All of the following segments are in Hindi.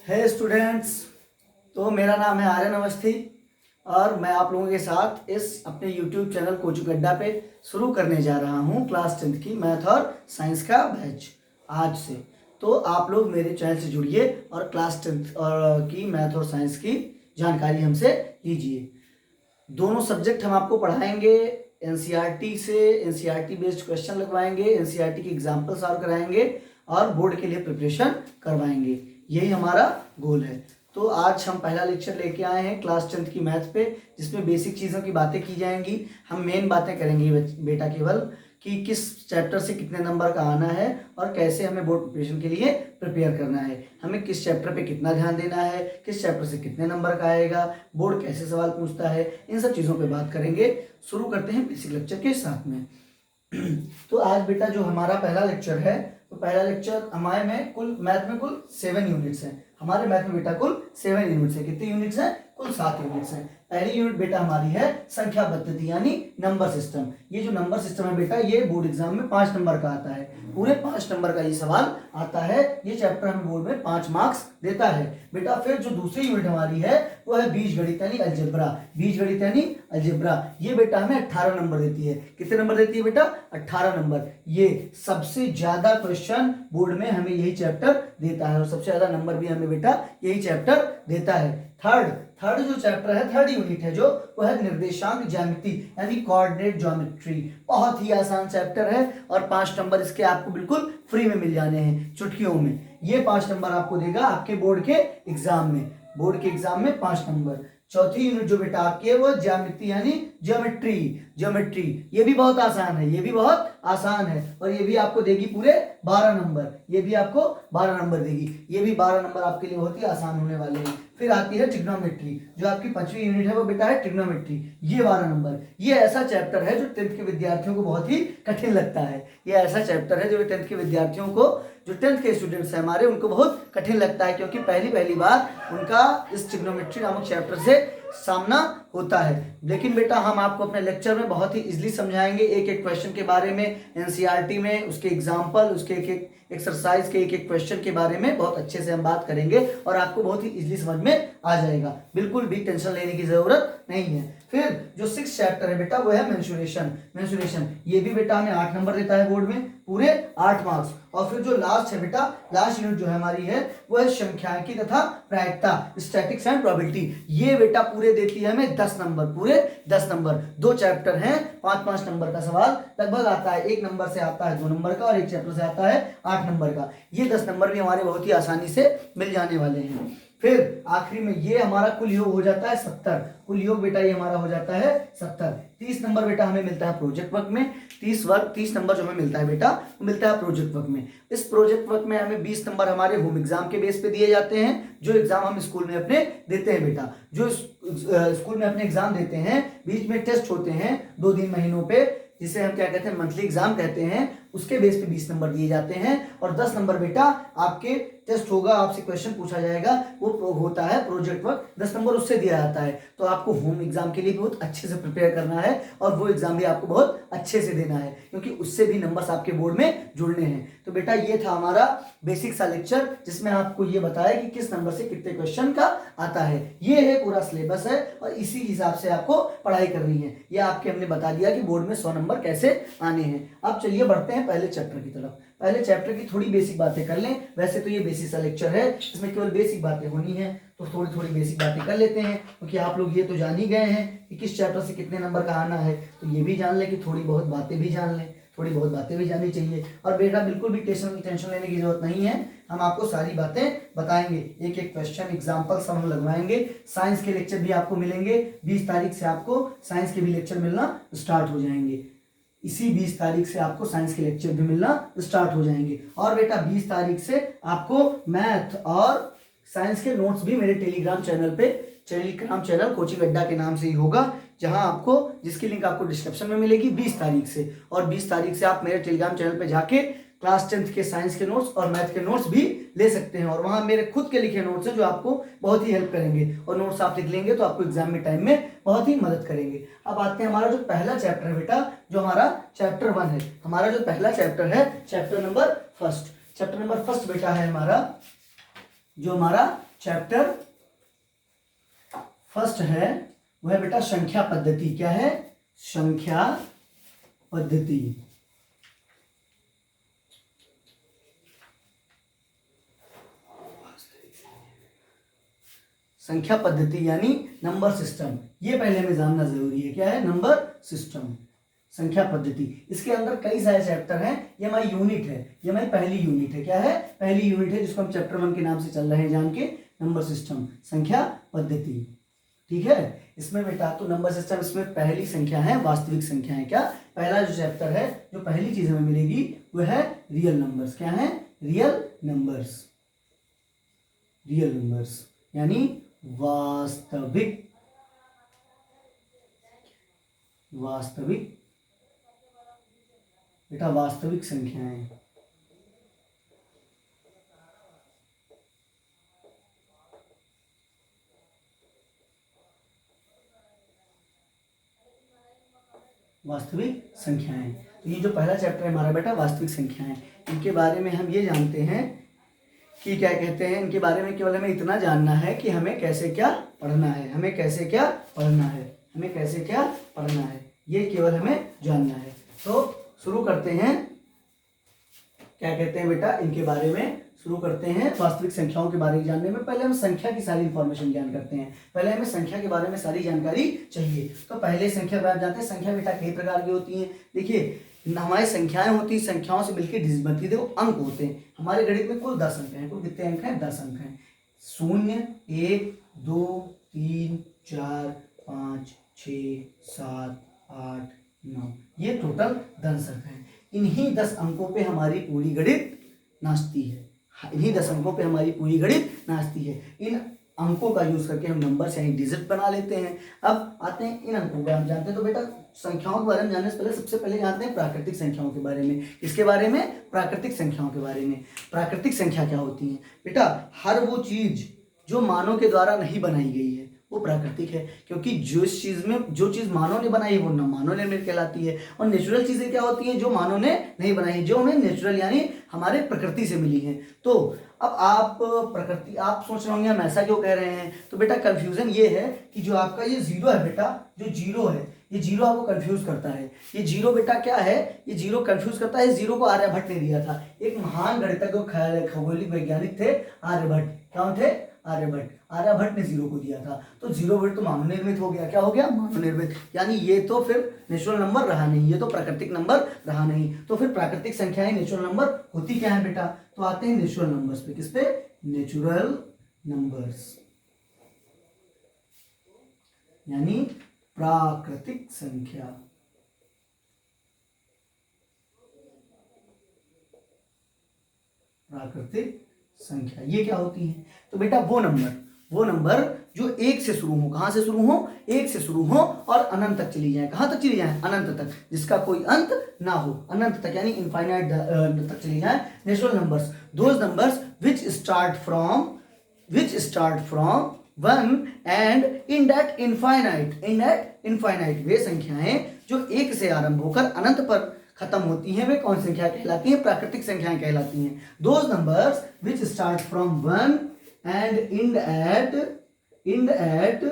है स्टूडेंट्स। तो मेरा नाम है आर्यन अवस्थी और मैं आप लोगों के साथ इस अपने YouTube चैनल कोचिंग अड्डा पे शुरू करने जा रहा हूँ क्लास 10th की मैथ और साइंस का बैच आज से। तो आप लोग मेरे चैनल से जुड़िए और क्लास 10th और की मैथ और साइंस की जानकारी हमसे लीजिए। दोनों सब्जेक्ट हम आपको पढ़ाएंगे, एनसीईआरटी से एनसीईआरटी बेस्ड क्वेश्चन लगवाएंगे, एनसीईआरटी की एग्जाम्पल सॉल्व कराएंगे और बोर्ड के लिए प्रिपरेशन करवाएंगे। यही हमारा गोल है। तो आज हम पहला लेक्चर लेके आए हैं क्लास 10th की मैथ पे, जिसमें बेसिक चीज़ों की बातें की जाएंगी। हम मेन बातें करेंगे बेटा केवल कि किस चैप्टर से कितने नंबर का आना है और कैसे हमें बोर्ड प्रिपरेशन के लिए प्रिपेयर करना है, हमें किस चैप्टर पे कितना ध्यान देना है, किस चैप्टर से कितने नंबर का आएगा, बोर्ड कैसे सवाल पूछता है, इन सब चीज़ों पे बात करेंगे। शुरू करते हैं बेसिक लेक्चर के साथ में। तो आज बेटा जो हमारा पहला लेक्चर है, तो पहला लेक्चर हमारे में कुल मैथ में कुल 7 यूनिट्स हैं। हमारे मैथ में बेटा कुल 7 यूनिट्स है। कितनी यूनिट्स हैं? कुल 7 यूनिट्स हैं। पहली यूनिट बेटा हमारी है संख्या पद्धति यानी नंबर सिस्टम। ये जो नंबर सिस्टम है बेटा, ये बोर्ड एग्जाम में 5 नंबर का आता है। पूरे 5 नंबर का ये सवाल आता है। ये चैप्टर हमें बोर्ड में 5 मार्क्स देता है बेटा। फिर जो दूसरी यूनिट हमारी है वो है बीजगणित यानी अलजेब्रा। बीजगणित यानी अलजेब्रा ये बेटा हमें 18 नंबर देती है। कितने नंबर देती है बेटा? 18 नंबर। ये सबसे ज्यादा क्वेश्चन बोर्ड में हमें यही चैप्टर देता है और सबसे ज्यादा नंबर भी हमें बेटा यही चैप्टर देता है। थर्ड जो चैप्टर है, थर्ड यूनिट है जो, वो है निर्देशांक ज्यामिति यानी कोऑर्डिनेट ज्योमेट्री। बहुत ही आसान चैप्टर है और 5 नंबर इसके आपको बिल्कुल फ्री में मिल जाने हैं चुटकियों में। ये 5 नंबर आपको देगा आपके बोर्ड के एग्जाम में। बोर्ड के एग्जाम में 5 नंबर। चौथी यूनिट जो बेटा आपकी है वो ज्यामिति यानी ज्योमेट्री। ये भी बहुत आसान है, ये भी बहुत आसान है और ये भी आपको देगी पूरे 12 नंबर। ये भी आपको 12 नंबर देगी। ये भी 12 नंबर आपके लिए बहुत ही आसान होने वाले हैं। फिर आती है ट्रिग्नोमेट्री, जो आपकी 5वीं यूनिट है वो बेटा है ट्रिग्नोमेट्री। ये 12 नंबर। ये ऐसा चैप्टर है जो 10th के विद्यार्थियों को बहुत ही कठिन लगता है। ये ऐसा चैप्टर है जो 10th के विद्यार्थियों को, जो 10th के स्टूडेंट्स हैं हमारे, उनको बहुत कठिन लगता है क्योंकि पहली बार उनका इस ट्रिग्नोमेट्री नामक चैप्टर से सामना होता है। लेकिन बेटा हम आपको अपने लेक्चर में बहुत ही इजीली समझाएंगे, एक एक क्वेश्चन के बारे में, एनसीईआरटी में उसके एग्जाम्पल, उसके एक एक एक्सरसाइज के एक एक क्वेश्चन के बारे में बहुत अच्छे से हम बात करेंगे और आपको बहुत ही इजीली समझ में आ जाएगा। बिल्कुल भी टेंशन लेने की जरूरत नहीं है। फिर जो 6th चैप्टर है बेटा वो है मेंसुरेशन। ये भी बेटा हमें 8 नंबर देता है बोर्ड में, पूरे 8 मार्क्स। और फिर जो लास्ट है बेटा, लास्ट यूनिट जो है हमारी है वो है संख्यांकी तथा प्रायिकता, स्टैटिक्स एंड प्रोबेबिलिटी। ये बेटा पूरे देती है हमें 10 नंबर, पूरे 10 नंबर। 2 चैप्टर हैं, 5-5 नंबर का सवाल लगभग आता है। 1 नंबर से आता है 2 नंबर का और 1 चैप्टर से आता है 8 नंबर का। ये 10 नंबर भी हमारे बहुत ही आसानी से मिल जाने वाले हैं। फिर आखिरी में ये हमारा कुल योग हो जाता है 70। कुल योग बेटा ये हमारा हो जाता है 70। 30 नंबर बेटा हमें मिलता है प्रोजेक्ट वर्क में। 30 नंबर जो हमें मिलता है बेटा वो मिलता है प्रोजेक्ट वर्क में। इस प्रोजेक्ट वर्क में हमें 20 नंबर हमारे होम एग्जाम के बेस पे दिए जाते हैं, जो एग्जाम हम स्कूल में अपने देते हैं बेटा। जो स्कूल में अपने एग्जाम देते हैं, बीच में टेस्ट होते हैं 2-3 महीनों पे, जिसे हम क्या कहते हैं, मंथली एग्जाम कहते हैं। उसके बेस पे 20 नंबर दिए जाते हैं और 10 नंबर बेटा आपके टेस्ट होगा, आपसे क्वेश्चन पूछा जाएगा, वो होता है प्रोजेक्ट वर्क। 10 नंबर उससे दिया जाता है। तो आपको होम एग्जाम के लिए बहुत अच्छे से प्रिपेयर करना है और वो एग्जाम भी आपको बहुत अच्छे से देना है क्योंकि उससे भी नंबर्स आपके बोर्ड में जुड़ने हैं। तो बेटा ये था हमारा बेसिक सा लेक्चर, जिसमें आपको ये बताया कि किस नंबर से कितने क्वेश्चन का आता है। ये है पूरा सिलेबस है और इसी हिसाब से आपको पढ़ाई करनी है। ये आपके हमने बता दिया कि बोर्ड में 100 नंबर कैसे आने हैं। अब चलिए बढ़ते हैं पहले चैप्टर की तरफ। पहले चैप्टर की थोड़ी बेसिक बातें कर लें। वैसे तो ये बेसिक सा लेक्चर है, इसमें केवल बेसिक बातें होनी है, तो थोड़ी बेसिक बातें कर लेते हैं क्योंकि आप लोग ये तो जान ही गए हैं कि किस चैप्टर से कितने नंबर का आना है। तो ये भी जान लें कि थोड़ी बहुत बातें भी जान लें, थोड़ी बहुत बातें भी जानी चाहिए। और बेटा बिल्कुल भी टेंशन लेने की जरूरत नहीं है, हम आपको सारी बातें बताएंगे। एक एक क्वेश्चन एग्जाम्पल सब हम लगवाएंगे। साइंस के लेक्चर भी आपको मिलेंगे। 20 तारीख से आपको साइंस के भी लेक्चर मिलना स्टार्ट हो जाएंगे। इसी 20 तारीख से आपको साइंस के लेक्चर भी मिलना स्टार्ट हो जाएंगे। और बेटा 20 तारीख से आपको मैथ और साइंस के नोट्स भी मेरे टेलीग्राम चैनल कोचिंग अड्डा के नाम से ही होगा, जहां आपको, जिसकी लिंक आपको डिस्क्रिप्शन में मिलेगी 20 तारीख से। और 20 तारीख से आप मेरे टेलीग्राम चैनल पे जाके क्लास 10th के साइंस के नोट्स और मैथ के नोट्स भी ले सकते हैं और वहां मेरे खुद के लिखे नोट्स हैं जो आपको बहुत ही हेल्प करेंगे। और नोट्स आप लिख लेंगे तो आपको एग्जाम में टाइम में बहुत ही मदद करेंगे। अब आते हैं हमारा जो पहला चैप्टर है बेटा, जो हमारा चैप्टर 1 है। हमारा जो पहला चैप्टर है चैप्टर नंबर फर्स्ट बेटा है हमारा, जो हमारा चैप्टर फर्स्ट है वो है बेटा संख्या पद्धति। क्या है? संख्या पद्धति। संख्या पद्धति यानी नंबर सिस्टम। ये पहले हमें जानना जरूरी है। क्या है? नंबर सिस्टम, संख्या पद्धति। इसके अंदर कई सारे चैप्टर हैं। ये हमारी यूनिट है, ये हमारी पहली यूनिट है। क्या है? पहली यूनिट है, जिसको हम चैप्टर 1 के नाम से चल रहे हैं जान के, नंबर सिस्टम, संख्या पद्धति। ठीक है। इसमें बेटा तो नंबर सिस्टम, इसमें पहली संख्या है वास्तविक संख्या है। क्या पहला जो चैप्टर है, जो पहली चीज हमें मिलेगी वो है रियल नंबर्स। क्या है? Real numbers. रियल नंबर्स यानी वास्तविक, वास्तविक बेटा वास्तविक संख्याएं। वास्तविक संख्याएं। तो ये जो पहला चैप्टर है हमारा बेटा वास्तविक संख्याएं, इनके बारे में हम ये जानते हैं कि क्या कहते हैं, इनके बारे में केवल हमें इतना जानना है कि हमें कैसे क्या पढ़ना है, हमें कैसे क्या पढ़ना है, हमें कैसे क्या पढ़ना है, ये केवल हमें जानना है। तो शुरू करते हैं, क्या कहते हैं बेटा, इनके बारे में शुरू करते हैं। वास्तविक संख्याओं के बारे में जानने में पहले हम संख्या की सारी इंफॉर्मेशन ज्ञान करते हैं। पहले हमें संख्या के बारे में सारी जानकारी चाहिए। तो पहले संख्या आप जानते हैं, संख्या बेटा कई प्रकार की होती हैं। देखिए हमारी संख्याएं होती हैं, संख्याओं से मिलकर डिजिट बनती है। देखो अंक होते हैं, हमारे गणित में कुल 10 अंक हैं। कुल कितने अंक हैं? 10 अंक हैं। 0, 1, 2, 3, 4, 5, 6, 7, 8, 9, ये टोटल 10 अंक हैं। इन्हीं 10 अंकों पे हमारी पूरी गणित नाचती है। इन्हीं 10 अंकों पे हमारी पूरी गणित नाचती है। इन अंकों का यूज करके हम नंबर्स यानी डिजिट बना लेते हैं। अब आते हैं इन अंकों को हम जानते हैं। तो बेटा संख्याओं के बारे में जानने से पहले सबसे पहले जानते हैं प्राकृतिक संख्याओं के बारे में। इसके बारे में प्राकृतिक संख्याओं के बारे में। प्राकृतिक संख्या क्या होती है बेटा? हर वो चीज जो मानव के द्वारा नहीं बनाई गई है वो प्राकृतिक है, क्योंकि जो चीज मानव ने बनाई है वो मानव निर्मित कहलाती है। और नेचुरल चीजें क्या होती हैं? जो मानव ने नहीं बनाई, जो हमें नेचुरल यानी हमारे प्रकृति से मिली है। तो अब आप सोच रहे होंगे हम ऐसा क्यों कह रहे हैं। तो बेटा कंफ्यूजन ये है कि जो आपका ये जीरो है बेटा, जो जीरो है, ये जीरो आपको कंफ्यूज करता है। ये जीरो बेटा क्या है? ये जीरो कंफ्यूज करता है। जीरो को आर्यभट्ट ने दिया था। एक महान गणितज्ञ खगोलिक वैज्ञानिक थे आर्यभट्ट। कौन थे? आर्यभट्ट। आर्यभट्ट ने जीरो को दिया था। तो जीरो बेटा तो मानव निर्मित हो गया। क्या हो गया? मानव निर्मित। यानी ये तो फिर नेचुरल नंबर रहा नहीं, ये तो प्राकृतिक नंबर रहा नहीं। तो फिर प्राकृतिक संख्याएं नेचुरल नंबर होती क्या है बेटा? तो आते हैं नेचुरल नंबर्स पे। किस पे? नेचुरल नंबर्स यानी प्राकृतिक संख्या। प्राकृतिक संख्या ये क्या होती है? तो बेटा वो नंबर जो एक से शुरू हो। कहां से शुरू हो? एक से शुरू हो और अनंत तक चली जाए। कहां तक चली जाए? अनंत तक, जिसका कोई अंत ना हो। अनंत तक यानी इनफाइनाइट तक चली जाए। Natural numbers those numbers which start from 1 end in that infinite वे संख्याएं जो एक से आरंभ होकर अनंत पर खत्म होती हैं, वे कौन संख्या कहलाती हैं? प्राकृतिक संख्याएं कहलाती हैं। Those numbers which start from 1 and end at infinite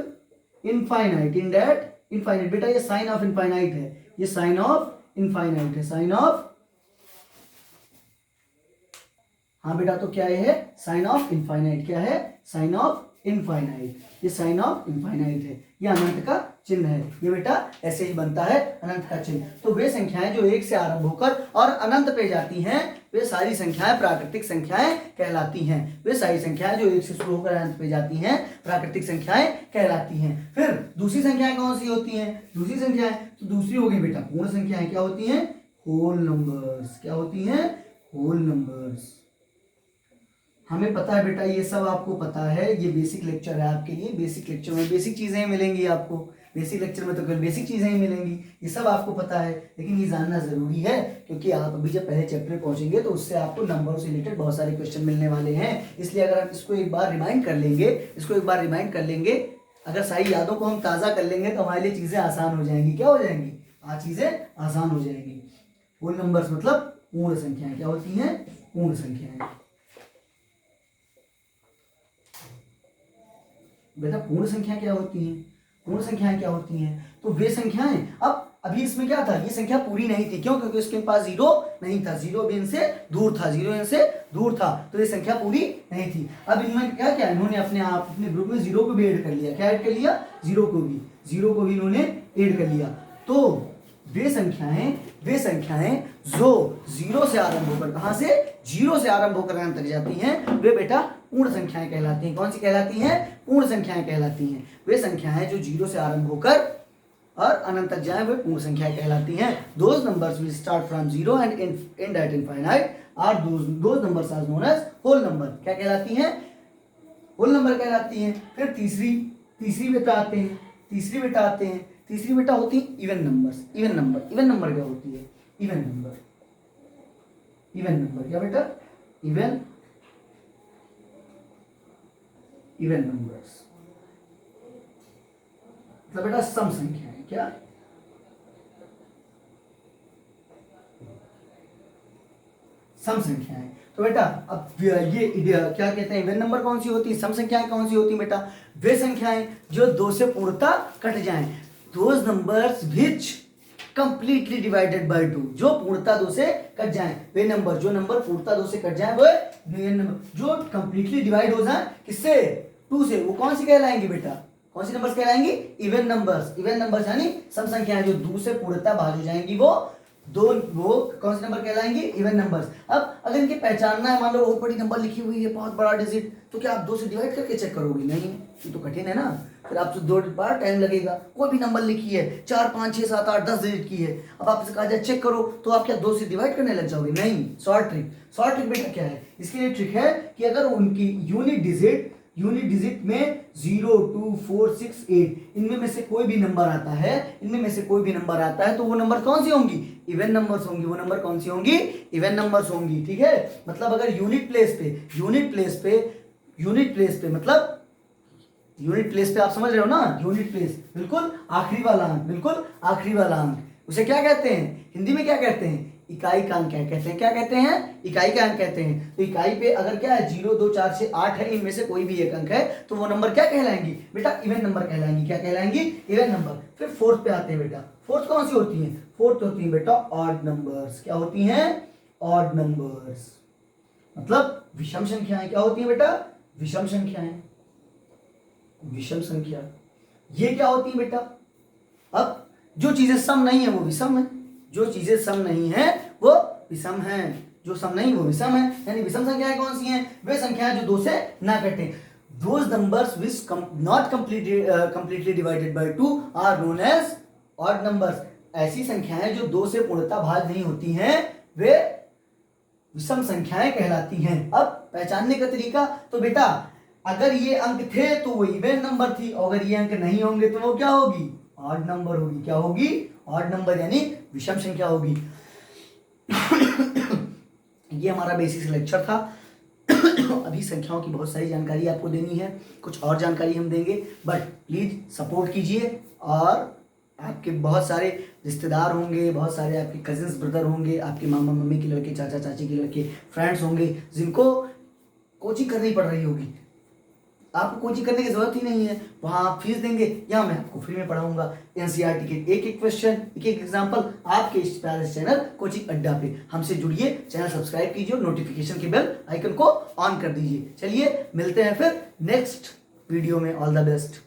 बेटा ये साइन ऑफ इनफाइनाइट है। ये साइन ऑफ इनफाइनाइट है। साइन ऑफ, हाँ बेटा तो क्या है? Sign of infinite. क्या है? Sign of infinite. ये साइन ऑफ इनफाइनाइट है। ये अनंत का चिन्ह है। ये बेटा ऐसे ही बनता है अनंत का चिन्ह। तो वे संख्याएं जो एक से आरंभ होकर और अनंत पे जाती हैं, वे सारी संख्याएं प्राकृतिक संख्याएं कहलाती हैं। वे सारी संख्याएं जो एक से शुरू होकर अनंत पे जाती हैं प्राकृतिक संख्याएं कहलाती हैं। फिर दूसरी संख्याएं कौन सी होती हैं? दूसरी संख्याएं तो दूसरी होगी बेटा पूर्ण संख्याएं। क्या होती हैं? Whole numbers. क्या होती हैं? Whole numbers. हमें पता है बेटा, ये सब आपको पता है। ये बेसिक लेक्चर है आपके लिए। बेसिक लेक्चर में बेसिक चीजें मिलेंगी आपको। बेसिक लेक्चर में तो केवल बेसिक चीजें ही मिलेंगी। ये सब आपको पता है, लेकिन ये जानना जरूरी है, क्योंकि आप अभी जब पहले चैप्टर में पहुंचेंगे तो उससे आपको नंबरों से रिलेटेड बहुत सारे क्वेश्चन मिलने वाले हैं। इसलिए अगर आप इसको एक बार रिमाइंड कर लेंगे, अगर सारी यादों को हम ताज़ा कर लेंगे तो हमारे लिए चीज़ें आसान हो जाएंगी। क्या हो जाएंगी? चीज़ें आसान हो जाएंगी। होल नंबर्स मतलब पूर्ण संख्याएं। क्या होती हैं? पूर्ण संख्याएं। बेटा पूर्ण संख्या क्या होती है, पूर्ण संख्याएं क्या होती हैं, तो वे संख्याएं, अब अभी इसमें क्या था, ये संख्या पूरी नहीं थी, क्यों, क्योंकि उसके पास जीरो नहीं था, जीरो भी इनसे दूर था, जीरो इनसे दूर था, तो ये संख्या पूरी नहीं थी। अब इनमें क्या क्या, इन्होंने अपने आप अपने ग्रुप में जीरो को भी ऐड कर लिया, क्या ऐड कर लिया, जीरो को भी इन्होंने ऐड कर लिया। तो वे संख्याएं जो जीरो से आरंभ होकर, कहां से, जीरो से आरंभ होकर अंत तक जाती हैं, वे बेटा पूर्ण संख्याएं कहलाती हैं। कौन सी कहलाती हैं, पूर्ण संख्याएं कहलाती हैं। वे संख्याएं जो जीरो से आरंभ होकर और अनंत तक जाए वे पूर्ण संख्याएं कहलाती हैं। Those numbers will start from zero and end at infinite are those numbers are known as whole number. क्या कहलाती हैं, होल नंबर कहलाती हैं। फिर तीसरी बेटा आते हैं, तीसरी बेटा होती है इवन नंबर्स। इवन नंबर क्या होती है, इवन नंबर क्या बेटा, इवन नंबर्स मतलब बेटा सम संख्या है, क्या, सम संख्याएं। तो बेटा अब ये क्या कहते हैं, इवन नंबर कौन सी होती है, सम संख्याएं कौन सी होती है बेटा, वे संख्याएं जो दो से पूर्णतः कट जाएं। Those numbers which completely divided by two, जो पूर्णतः दो से कट जाएं, वे नंबर, जो नंबर पूर्णतः दो से कट जाएं, वो नंबर जो कंप्लीटली डिवाइड हो जाए किससे, टू से, वो कौन सी कहलाएंगे बेटा, कौन सी नंबर्स कहलाएंगी, इवन नंबर्स यानी सम संख्याएं जो दो से पूर्णतः भाग हो जाएंगी, वो कौन से नंबर कहलाएंगे, इवन नंबर्स। अब अगर इनके पहचानना है, मान लो बहुत बड़ी नंबर लिखी हुई है, बहुत बड़ा डिजिट, तो क्या आप दो से डिवाइड करके चेक करोगे, नहीं, ये तो कठिन है ना, फिर आपसे दो बार टाइम लगेगा। कोई भी नंबर लिखी है 4 5 6 7 8 10 डिजिट की है, अब आपसे कहा जाए चेक करो, तो आप क्या दो से डिवाइड करने लग जाओगे, नहीं। शॉर्ट ट्रिक बेटा क्या है, इसके लिए ट्रिक है कि अगर उनकी यूनिट डिजिट में 0 2 4 6 8 इनमें से कोई भी नंबर आता है, तो वो नंबर कौन सी होंगी, इवन नंबर्स होंगी। वो नंबर कौन सी होंगी, इवन नंबर्स होंगी, ठीक है। मतलब अगर यूनिट प्लेस मतलब यूनिट प्लेस पे आप समझ रहे हो ना, यूनिट प्लेस बिल्कुल आखिरी वाला अंक, उसे क्या कहते हैं, हिंदी में क्या कहते हैं, इकाई का अंक क्या कहते हैं, इकाई का अंक कहते हैं। तो इकाई पे अगर क्या है 0 2 4 6 8 है, इनमें से कोई भी एक अंक है, तो वो नंबर क्या कहलाएंगी बेटा, इवन नंबर कहलाएंगी। क्या कहलाएंगी, इवन नंबर। फिर फोर्थ पे आते हैं बेटा, फोर्थ कौन सी होती है, फोर्थ होती है बेटा ऑड नंबर्स। क्या होती हैं, ऑड नंबर्स मतलब विषम संख्याएं। क्या होती है बेटा, विषम संख्या। ये क्या होती है बेटा, अब जो चीजें सम नहीं है वो विषम है, जो चीजें सम नहीं है वो विषम है, जो सम नहीं वो विषम है। यानी विषम संख्याएं कौन सी हैं, वे संख्याएं जो दो से ना कटे। Those numbers which not completely divided by 2 are known as odd numbers। ऐसी संख्याएं जो दो से पूर्णतः भाग नहीं होती हैं, वे विषम संख्याएं कहलाती हैं। अब पहचानने का तरीका, तो बेटा अगर ये अंक थे तो वो इवन नंबर थी, और अगर ये अंक नहीं होंगे तो वो क्या होगी, ऑड नंबर होगी। क्या होगी, ऑड नंबर यानी विषम संख्या होगी। ये हमारा बेसिक लेक्चर था। अभी संख्याओं की बहुत सारी जानकारी आपको देनी है, कुछ और जानकारी हम देंगे, बट प्लीज सपोर्ट कीजिए। और आपके बहुत सारे रिश्तेदार होंगे, बहुत सारे आपके कजिन्स ब्रदर होंगे, आपके मामा मम्मी के लड़के, चाचा चाची के लड़के, फ्रेंड्स होंगे, जिनको कोचिंग करनी पड़ रही होगी। आपको कोचिंग करने की जरूरत ही नहीं है, वहाँ आप फीस देंगे, यहाँ मैं आपको फ्री में पढ़ाऊंगा। एनसीईआरटी के एक क्वेश्चन, एक एग्जाम्पल आपके इस प्यारे चैनल कोचिंग अड्डा पे। हमसे जुड़िए, चैनल सब्सक्राइब कीजिए, नोटिफिकेशन के बेल आइकन को ऑन कर दीजिए। चलिए मिलते हैं फिर नेक्स्ट वीडियो में। All the best.